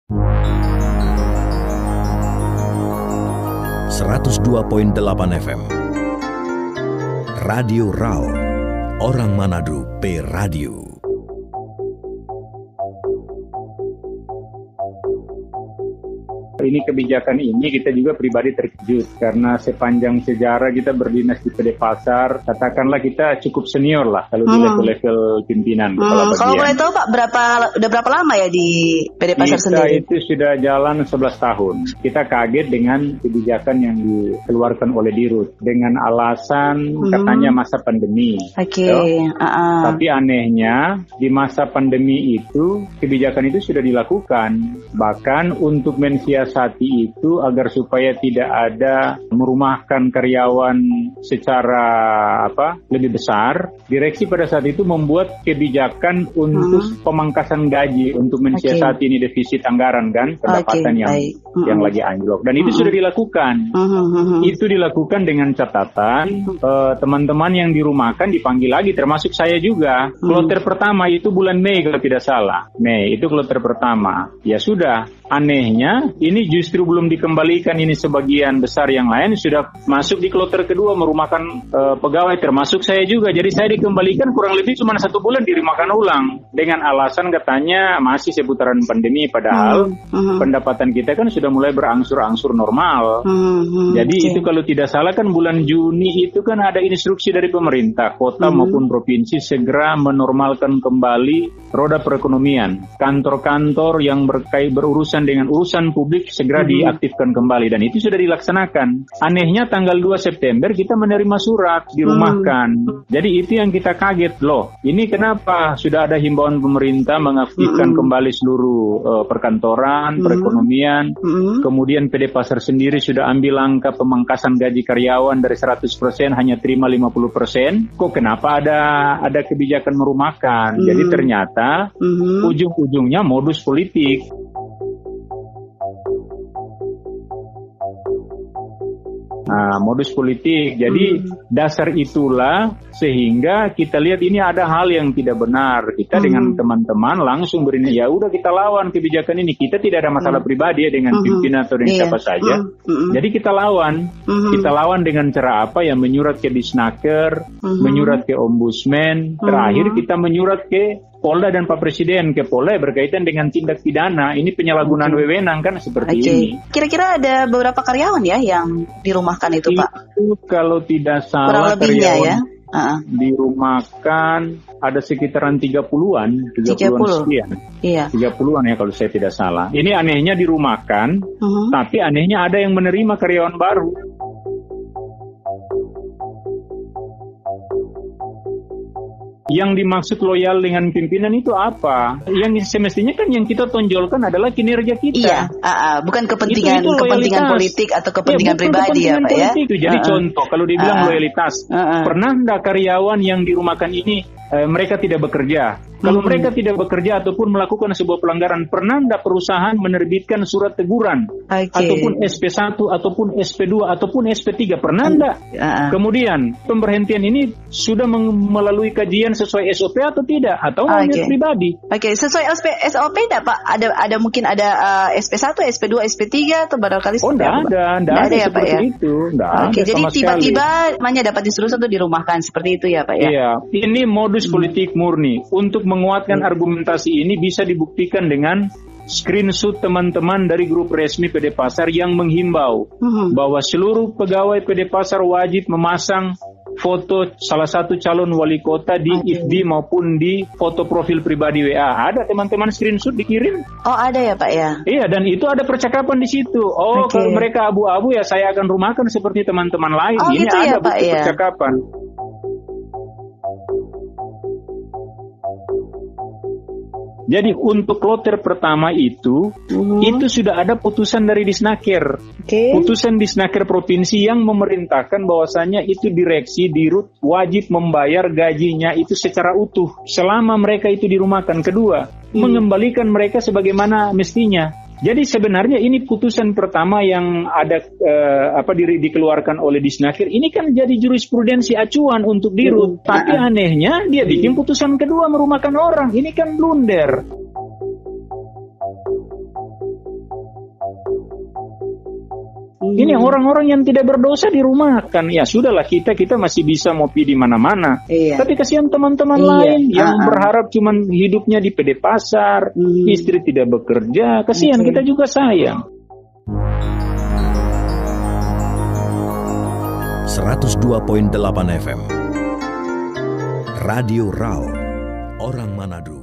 102.8 FM Radio Rao, Orang Manado P Radio. Ini kebijakan ini kita juga pribadi terkejut karena sepanjang sejarah kita berdinas di PD Pasar, katakanlah kita cukup senior lah kalau di level pimpinan kepala bagian. Kalau boleh tahu Pak, udah berapa lama ya di PD Pasar sendiri? Itu sudah jalan 11 tahun. Kita kaget dengan kebijakan yang dikeluarkan oleh Dirut dengan alasan katanya masa pandemi. Tapi anehnya di masa pandemi itu kebijakan itu sudah dilakukan, bahkan untuk mensiasati itu agar supaya tidak ada merumahkan karyawan secara lebih besar. Direksi pada saat itu membuat kebijakan untuk pemangkasan gaji untuk mensiasati ini defisit anggaran kan, pendapatan yang lagi anjlok. Dan itu sudah dilakukan. Itu dilakukan dengan catatan teman-teman yang dirumahkan dipanggil lagi, termasuk saya juga. Kloter pertama itu bulan Mei kalau tidak salah. Mei itu kloter pertama. Ya sudah. Anehnya, ini justru belum dikembalikan, ini sebagian besar yang lain sudah masuk di kloter kedua merumahkan pegawai, termasuk saya juga. Jadi saya dikembalikan kurang lebih cuma 1 bulan dirumahkan ulang dengan alasan katanya masih seputaran pandemi, padahal pendapatan kita kan sudah mulai berangsur-angsur normal. Jadi itu kalau tidak salah kan bulan Juni itu kan ada instruksi dari pemerintah, kota maupun provinsi segera menormalkan kembali roda perekonomian. Kantor-kantor yang berurusan dengan urusan publik segera diaktifkan kembali, dan itu sudah dilaksanakan. Anehnya tanggal 2 September kita menerima surat dirumahkan. Jadi itu yang kita kaget, loh ini kenapa sudah ada himbauan pemerintah mengaktifkan kembali seluruh perkantoran, perekonomian, kemudian PD Pasar sendiri sudah ambil langkah pemangkasan gaji karyawan dari 100% hanya terima 50%, kok kenapa ada kebijakan merumahkan? Jadi ternyata ujung-ujungnya modus politik. Nah, modus politik. Jadi dasar itulah sehingga kita lihat ini ada hal yang tidak benar. Kita dengan teman-teman langsung berini, ya udah kita lawan kebijakan ini. Kita tidak ada masalah pribadi ya dengan pimpinan atau dengan siapa saja. Jadi kita lawan. Kita lawan dengan cara apa? Ya menyurat ke Disnaker, menyurat ke Ombudsman, terakhir kita menyurat ke Polda dan Pak Presiden, ke Polda berkaitan dengan tindak pidana. Ini penyalahgunaan wewenang kan seperti ini. Kira-kira ada beberapa karyawan ya yang dirumahkan itu Pak? Itu kalau tidak salah karyawan dirumahkan ada sekitaran 30-an sekian. Iya. 30-an ya kalau saya tidak salah. Ini anehnya dirumahkan, tapi anehnya ada yang menerima karyawan baru. Yang dimaksud loyal dengan pimpinan itu apa? Yang semestinya kan yang kita tonjolkan adalah kinerja kita. Iya, bukan kepentingan politik atau kepentingan pribadi ya Pak ya. Jadi contoh, kalau dibilang loyalitas, pernah enggak karyawan yang dirumahkan ini mereka tidak bekerja? Kalau mereka tidak bekerja ataupun melakukan sebuah pelanggaran, pernah enggak perusahaan menerbitkan surat teguran? Ataupun SP1, ataupun SP2, ataupun SP3, pernah enggak? Kemudian, pemberhentian ini sudah melalui kajian sesuai SOP atau tidak? Atau hanya pribadi? Sesuai SOP tidak Pak? Ada mungkin ada SP1, SP2, SP3 atau barangkali enggak ada ya, Pak ya? Itu. Jadi tiba-tiba hanya dapat disuruh atau dirumahkan seperti itu ya Pak ya? Iya, ini modus politik murni. Untuk menguatkan argumentasi ini bisa dibuktikan dengan screenshot teman-teman dari grup resmi PD Pasar yang menghimbau bahwa seluruh pegawai PD Pasar wajib memasang foto salah satu calon wali kota di IFD maupun di foto profil pribadi WA. Ada teman-teman screenshot dikirim. Oh ada ya Pak ya? Iya, dan itu ada percakapan di situ. Kalau mereka abu-abu ya saya akan rumahkan seperti teman-teman lain. Ini gitu ada ya, Pak, ya? Percakapan. Jadi untuk kloter pertama itu sudah ada putusan dari Disnaker. Putusan Disnaker provinsi yang memerintahkan bahwasanya itu direksi Dirut wajib membayar gajinya itu secara utuh selama mereka itu dirumahkan. Kedua, mengembalikan mereka sebagaimana mestinya. Jadi sebenarnya ini putusan pertama yang ada dikeluarkan oleh Disnaker. Ini kan jadi jurisprudensi acuan untuk Dirut. Tapi anehnya dia bikin putusan kedua merumahkan orang. Ini kan blunder. Ini orang-orang yang tidak berdosa dirumahkan. Ya sudahlah, kita masih bisa ngopi di mana-mana. Tapi kasihan teman-teman lain yang berharap cuman hidupnya di PD Pasar, istri tidak bekerja. Kasihan, kita juga sayang. 102.8 FM Radio Rao, Orang Manado.